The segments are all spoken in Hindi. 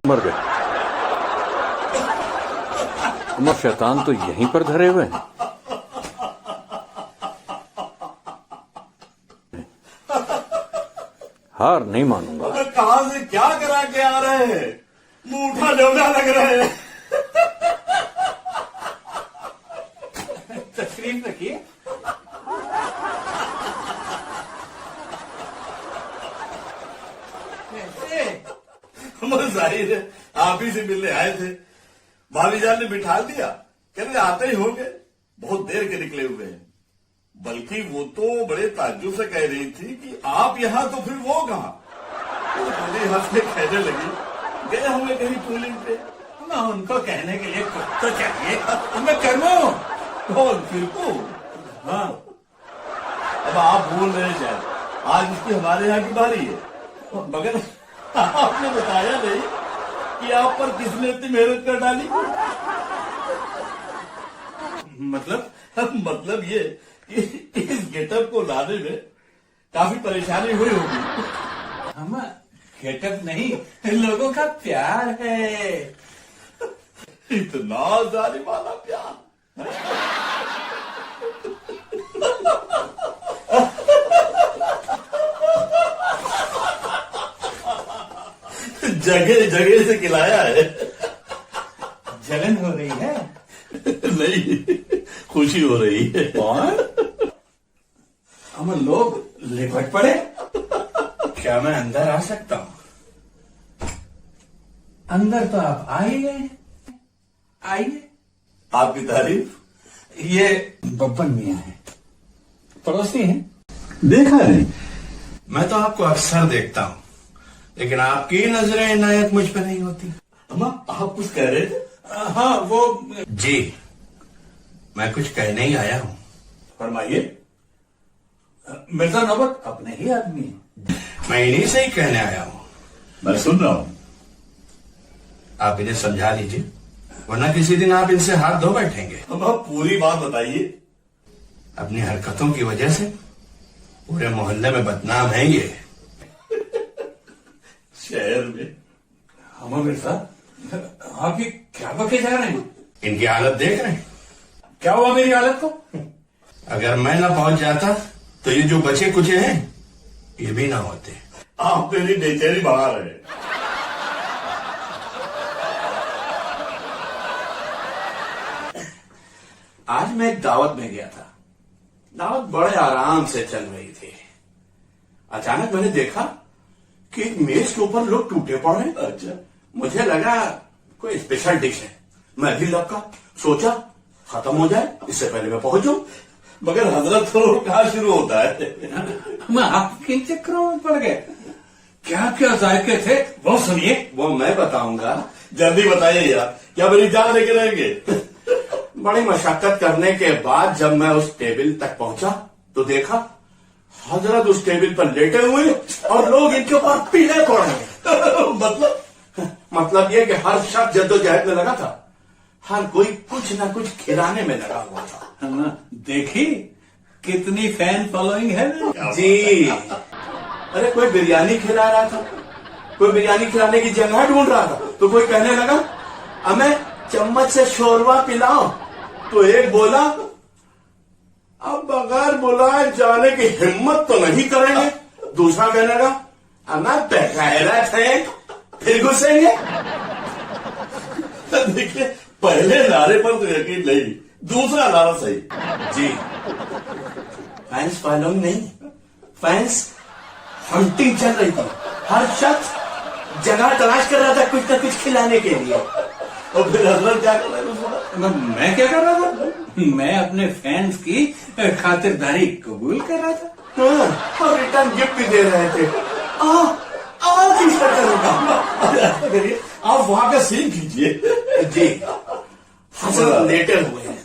मर गए। अमर शैतान तो यहीं पर धरे हुए हैं। हार नहीं मानूंगा। कहां से क्या करा के आ रहे हैं? मुंह उठा डोला लग रहे हैं। तशरीफ रखिए। जाहिर है आप ही से मिलने आए थे। भाभी जान ने बिठा दिया, कहते आते ही होंगे, बहुत देर के निकले हुए हैं। बल्कि वो तो बड़े ताज्जुब से कह रही थी कि आप यहां तो फिर वो कहां? बड़े हंस के कहने लगी, गए होंगे कहीं टूलिंग पे। ना उनको कहने के लिए कुछ तो चाहिए। मैं करूं कौन फिरकू? हाँ, अब आप भूल रहे शायद आज उसकी हमारे यहाँ की बारी है। मगर आपने बताया नहीं कि आप पर किसने इतनी मेहनत कर डाली। मतलब ये कि इस गेटअप को लाने में काफी परेशानी हुई होगी। हम गेटअप नहीं, लोगों का प्यार है। इतना जालिमाना प्यार। जगह जगह से खिलाया है। जलन हो रही है? नहीं, खुशी हो रही है। और हम लोग लिपट पड़े। क्या मैं अंदर आ सकता हूं? अंदर तो आप आ ही गए। आइए। आपकी तारीफ? ये बब्बन मियां है, पड़ोसी हैं। देखा नहीं। मैं तो आपको अक्सर देखता हूं, लेकिन आपकी नजरें इनायत मुझ पर नहीं होती। अम्मा आप कुछ कह रहे थे? हाँ, वो जी, मैं कुछ कहने ही आया हूं। फरमाइए। मिर्जा नौबत अपने ही आदमी है। मैं इन्हीं से ही कहने आया हूं। मैं सुन रहा हूं। आप इन्हें समझा लीजिए, वरना किसी दिन आप इनसे हाथ धो बैठेंगे। अम्मा पूरी बात बताइए। अपनी हरकतों की वजह से पूरे मोहल्ले में बदनाम है ये। शहर में? हम मिर्जा, आप ये क्या बके जा रहे हैं? इनकी हालत देख रहे हैं? क्या हुआ मेरी हालत को? अगर मैं ना पहुंच जाता तो ये जो बचे कुचे हैं ये भी ना होते। आप मेरी बेचैनी बढ़ा रहे हैं। आज मैं एक दावत में गया था। दावत बड़े आराम से चल रही थी। अचानक मैंने देखा कि एक मेज के ऊपर लोग टूटे पड़े हैं। अच्छा। मुझे लगा कोई स्पेशल डिश है। मैं भी लपका, सोचा खत्म हो जाए इससे पहले मैं पहुंचूं। मगर हजरत तो कहाँ शुरू होता है? मैं आप किन चक्करों में पड़ गए? क्या क्या जायके थे वो सुनिए। वो मैं बताऊंगा। जल्दी बताइए यार, क्या मेरी जान लेके रहेंगे? बड़ी मशक्कत करने के बाद जब मैं उस टेबल तक पहुंचा तो देखा हजरत उस टेबल पर लेटे हुए और लोग इनके ऊपर पीले पड़ रहे। मतलब ये कि हर शख्स जद्दोजहद में लगा था। हर कोई कुछ ना कुछ खिलाने में लगा हुआ था। देखी कितनी फैन फॉलोइंग है ना? जी। अरे कोई बिरयानी खिला रहा था, कोई बिरयानी खिलाने की जगह ढूंढ रहा था, तो कोई कहने लगा हमें चम्मच से शोरबा पिलाओ। तो एक बोला अब बगैर बुलाए जाने की हिम्मत तो नहीं करेंगे। दूसरा कहने लगा हमें बगैरत है, फिर घुसेंगे। देखिए, पहले नारे पर तो यकीन नहीं, दूसरा नारा सही। जी, फैंस फॉलोइंग नहीं, फैंस हंटिंग चल रही थी। हर शख्स जगह तलाश कर रहा था कुछ न कुछ खिलाने के लिए। और फिर हजरत क्या कर रहे थे? मैं क्या कर रहा था? मैं अपने फैंस की खातिरदारी कबूल कर रहा था। हाँ, और रिटर्न गिफ्ट भी दे रहे थे। करिए, आप वहां का सीन खींचिए। जी, हजरत लेटे हुए हैं।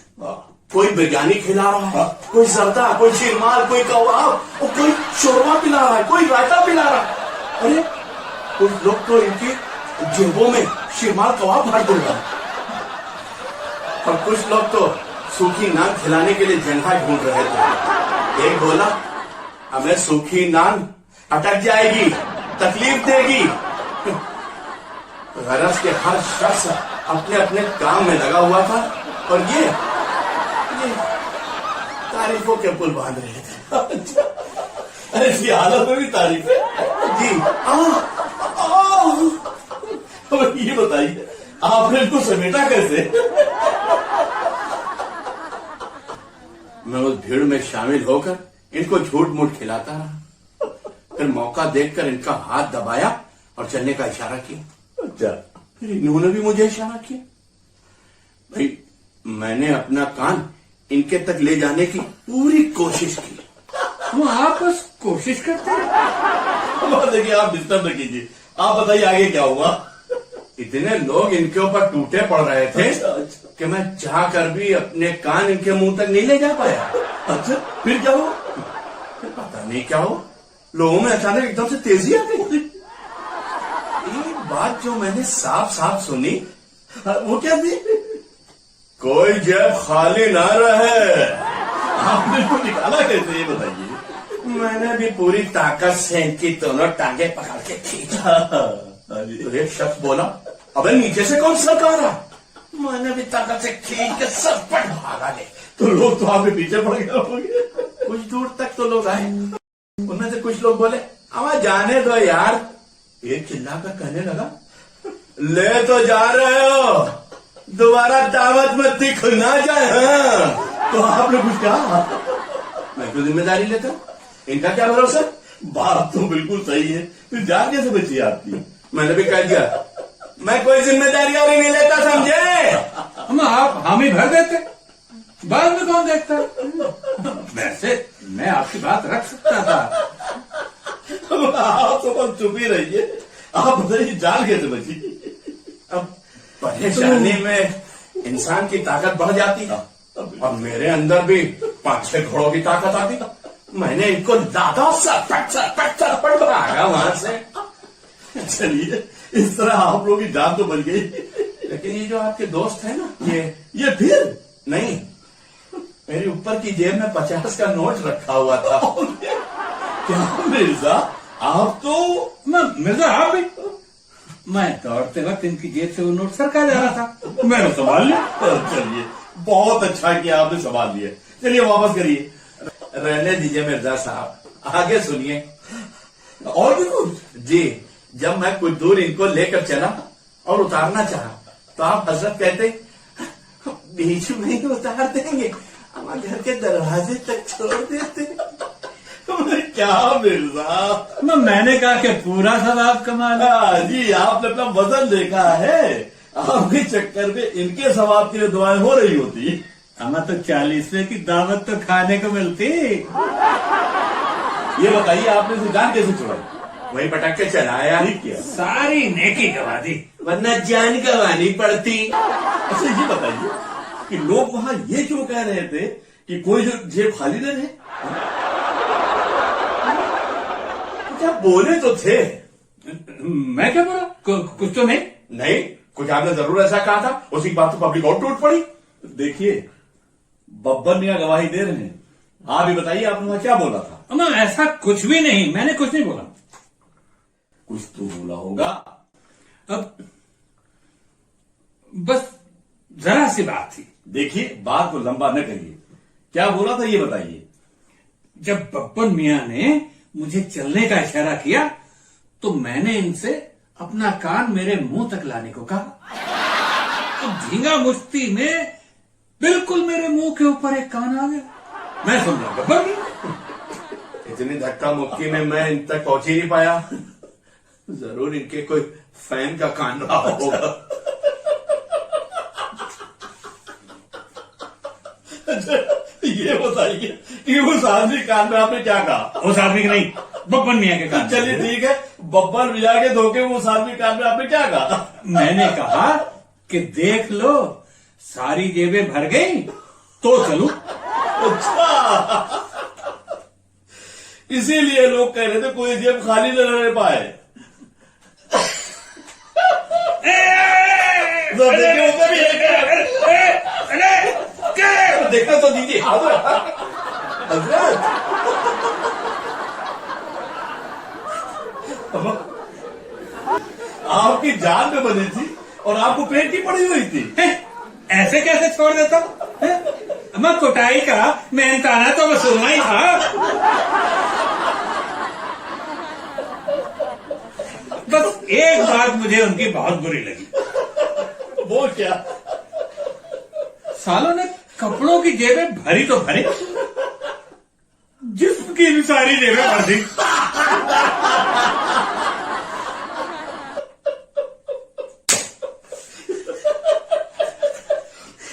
कोई बिरयानी खिला रहा है, कोई जर्दा, कोई शीरमाल, कोई कबाब, और कोई शोरबा पिला रहा है, कोई रायता पिला रहा है। अरे कुछ लोग तो इनकी जेबों में शीरमाल कबाब भर दे रहा है, और कुछ लोग तो सूखी नान खिलाने के लिए जगह ढूंढ रहे थे। एक बोला हमें सूखी नान अटक जाएगी, तकलीफ देगी। गरज के हर शख्स अपने अपने काम में लगा हुआ था और ये तारीफों के पुल बांध रहे थे। अच्छा, ऐसी हालत में भी तारीफ है? जी अब ये बताइए आपने इनको समेटा कैसे? मैं उस भीड़ में शामिल होकर इनको झूठ मूठ खिलाता रहा, फिर मौका देखकर इनका हाथ दबाया और चलने का इशारा किया। अच्छा, फिर इन्होंने भी मुझे इशारा किया। भाई मैंने अपना कान इनके तक ले जाने की पूरी कोशिश की। वो आप बस कोशिश करते हैं। अब देखिए आप डिस्टर्ब न कीजिए, आप बताइए आगे क्या हुआ? इतने लोग इनके ऊपर टूटे पड़ रहे थे अच्छा। कि मैं चाह कर भी अपने कान इनके मुंह तक नहीं ले जा पाया। अच्छा, फिर क्या हुआ? फिर पता नहीं क्या हो, लोगों में अचानक एकदम से तेजी आ गई। एक बात जो मैंने साफ साफ सुनी, वो क्या थी? कोई जेब खाली ना रहे। आपने इसको निकाला कैसे ये बताइए? मैंने भी पूरी ताकत से इनकी दोनों टांगे पकड़ के खींचा। हाँ जी। तो एक शख्स बोला, अबे नीचे से कौन सरका रहा? मैंने भी ताकत से खींच के सब पर भागा ले। तो लोग तो आपके पीछे पड़ गए होंगे। कुछ दूर तक तो लोग आए, उनमें से कुछ लोग बोले, अब जाने दो यार। एक चिल्लाकर कहने लगा, ले तो जा रहे हो, दोबारा दावत मत दिखना जाए। हाँ। तो आपने कुछ कहा? मैं क्यों जिम्मेदारी लेता, इनका क्या भरोसा। बात तो बिल्कुल सही है, फिर जान कैसे बची आपकी? मैंने भी कह दिया, मैं कोई जिम्मेदारी और नहीं लेता, समझे। आप हामी भर देते, बाद में कौन देखता? वैसे मैं आपकी बात रख सकता था। आप तो बस चुप ही रहिए, आप बताइए जान कैसे बची? अब परेशानी में इंसान की ताकत बढ़ जाती है और मेरे अंदर भी 5-6 घोड़ों की ताकत आती। मैंने इनको दादा सरपट भागा वहां से। चलिए, इस तरह आप लोगों की जान तो बच गई। लेकिन ये जो आपके दोस्त है ना, ये फिर नहीं, मेरी ऊपर की जेब में 50 का नोट रखा हुआ था। क्या मिर्जा, आप तो मिर्जा आप भी? मैं दौड़ते वक्त इनकी जेब से वो नोट सरका जा रहा था, मैंने संभाल लिया। चलिए, बहुत अच्छा किया आपने संभाल लिया। चलिए वापस करिए। रहने दीजिए मिर्जा साहब, आगे सुनिए। और भी कुछ? जी, जब मैं कुछ दूर इनको लेकर चला और उतारना चाहा, तो आप हजरत कहते, बीच में ही उतार देंगे, हमारे घर के दरवाजे तक छोड़ देते। क्या मिर्जा, मैंने कहा कि पूरा सवाब कमा लिया। जी आपने अपना वजन देखा है, आपके चक्कर में इनके सवाब के लिए दुआएं हो रही होती। हमें तो 40वें की दावत तो खाने को मिलती। ये बताइए आपने इसे जान कैसे छुड़ाई? वही पटाखे चलाया, ठीक किया। सारी नेकी गवा दी, वरना जान गंवानी पड़ती। अच्छा ये बताइए कि लोग वहां ये क्यों कह रहे थे कि कोई जो जेब खाली न रहे? क्या बोले तो थे। मैं क्या बोला? कुछ तो नहीं। नहीं, कुछ आपने जरूर ऐसा कहा था, उसी की बात तो पब्लिक और टूट पड़ी। देखिए, बब्बर मियां गवाही दे रहे हैं, आप ही बताइए आपने वहां क्या बोला था? अम्मा ऐसा कुछ भी नहीं, मैंने कुछ नहीं बोला। कुछ तो बोला होगा। अब बस जरा सी बात थी। देखिए, बात को लंबा न करिए, क्या बोला था ये बताइए। जब बब्बन मियां ने मुझे चलने का इशारा किया तो मैंने इनसे अपना कान मेरे मुंह तक लाने को कहा। तो झींगा मुश्ती में बिल्कुल मेरे मुंह के ऊपर एक कान आ गया। मैं समझा बब्बन मियां। इतनी धक्का मुक्की में मैं इन तक पहुंच ही नहीं पाया। जरूर इनके कोई फैन का कान रहा होगा। ये बताइए कि उस आदमी कान में आपने क्या कहा? उस आदमी के नहीं, बब्बन मियां के कान। चलिए ठीक है, बब्बर मियां के धोखे में उस आदमी कान में आपने क्या कहा? मैंने कहा कि देख लो, सारी जेबें भर गई तो चलूं। अच्छा, इसीलिए लोग कह रहे थे कोई जेब खाली न रह पाए। तो देखिए, उसमें भी एक देखना तो दीजिए। हजरत, आपकी जान में बनी थी और आपको पेट की पड़ी हुई थी। ऐसे कैसे छोड़ देता हूं? मैं कुटाई का मेहनताना तो वसूलना ही था। बस एक बात मुझे उनकी बहुत बुरी लगी। वो क्या? सालों ने कपड़ों की जेबें भरी तो भरी, जिस्म की भी सारी जेबें भर दी।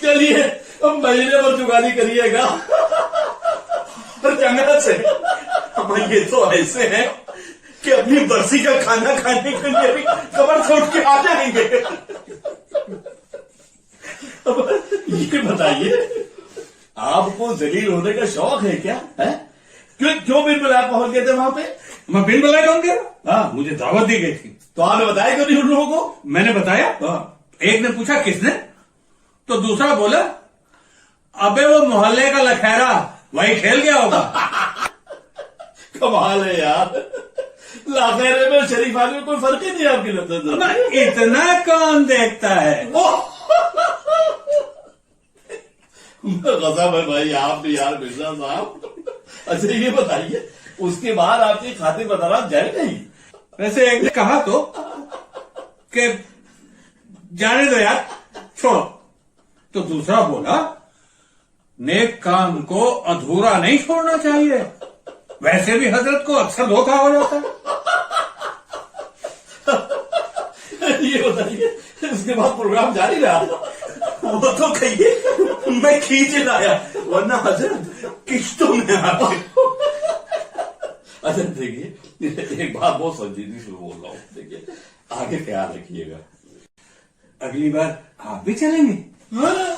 चलिए अब महीने भर जुगाली करिएगा। पर जंगल से हम ये तो ऐसे हैं कि अपनी बरसी का खाना खाने के लिए भी कमर छोड़ के आ जाएंगे। अब ये बताइए, आपको जलील होने का शौक है क्या? है क्यों क्यों बिन बुलाए पहुंच गए थे वहां पे? मैं बिन बुलाए कौन गया? हाँ, मुझे दावत दी गई थी। तो आपने बताया क्यों नहीं उन लोगों को? मैंने बताया। हाँ। एक ने पूछा किसने, तो दूसरा बोला अबे वो मोहल्ले का लखैरा वही खेल गया होगा। कमाल है यार, लाखेरे में शरीफ आदमी में कोई फर्क ही नहीं है आपकी नजर ना इतना कौन देखता है? गजब है भाई, आप भी यार मिर्जा साहब। अच्छा ये बताइए, उसके बाद आपकी खातिर बताना जाए नहीं? वैसे एक ने कहा तो कि जाने दो यार, छोड़ो। तो दूसरा बोला नेक काम को अधूरा नहीं छोड़ना चाहिए, वैसे भी हजरत को अक्सर धोखा हो जाता है। ये बताइए, इसके बाद प्रोग्राम जारी रहा? वो तो कहिए मैं खींच लाया, वरना हजरत किश्तों में आते। अच्छा देखिए, एक बात बहुत संजीदगी से बोल रहा हूँ, देखिए आगे ख्याल रखिएगा। अगली बार आप भी चलेंगे? हाँ?